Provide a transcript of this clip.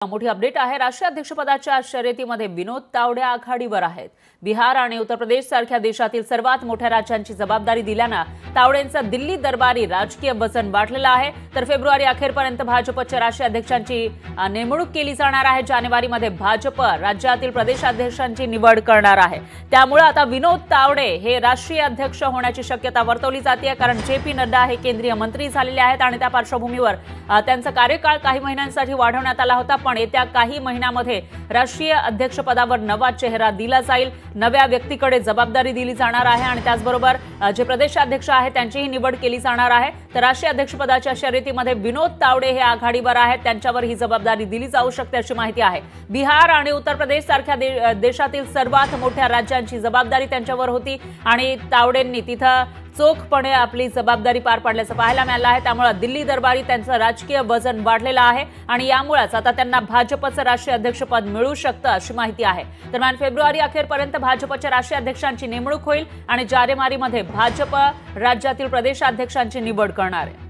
मोठी अपडेट आहे। राष्ट्रीय अध्यक्षपदाच्या शर्यतीमध्ये विनोद तावडे आघाडीवर आहेत। बिहार आणि उत्तर प्रदेश सारख्या देशातील सर्वात मोठ्या राज्यांची जबाबदारी दिल्याने तावडेंचा दिल्ली दरबारी राजकीय वजन वाढलेला आहे। तर फेब्रुवारी अखेरपर्यंत भाजपच्या राष्ट्रीय अध्यक्षांची नेमणूक केली जाणार आहे। जानेवारीमध्ये भाजप राज्यातील प्रदेशाध्यक्षांची निवड करणार आहे। त्यामुळे आता विनोद तावडे हे राष्ट्रीय अध्यक्ष होण्याची शक्यता वर्तवली जाते, कारण जे.पी. नड्डा हे केंद्रीय मंत्री झालेले आहेत आणि त्या पार्श्वभूमीवर त्यांचा कार्यकाळ काही महिन्यांसाठी वाढवण्यात आला होता। पण येत्या काही महिन्यांमध्ये राष्ट्रीय अध्यक्षपदावर नवा चेहरा दिला जाईल, नव्या व्यक्तीकडे जबाबदारी दिली जाणार आहे आणि त्याचबरोबर जे प्रदेशाध्यक्ष आहेत त्यांचीही निवड केली जाणार आहे। तर राष्ट्रीय अध्यक्षपदाच्या शर्यतीमध्ये विनोद तावडे हे आघाडीवर आहेत, त्यांच्यावर ही जबाबदारी दिली जाऊ शकते अशी माहिती आहे। बिहार आणि उत्तर प्रदेश सारख्या देशातील सर्वात मोठ्या राज्यांची जबाबदारी त्यांच्यावर होती आणि तावडेंनी तिथं चोखपणे आपली जबाबदारी पार पाडल्याचं पाहायला मिळालं आहे। त्यामुळे दिल्ली दरबारी त्यांचं राजकीय वजन वाढलेलं आहे आणि यामुळेच आता त्यांना भाजपचं राष्ट्रीय अध्यक्षपद मिळू शकतं अशी माहिती आहे। दरम्यान फेब्रुवारी अखेरपर्यंत भाजपच्या राष्ट्रीय अध्यक्षांची नेमणूक होईल आणि जानेवारीमध्ये भाजप राज्यातील प्रदेशाध्यक्षांची निवड करणार आहे।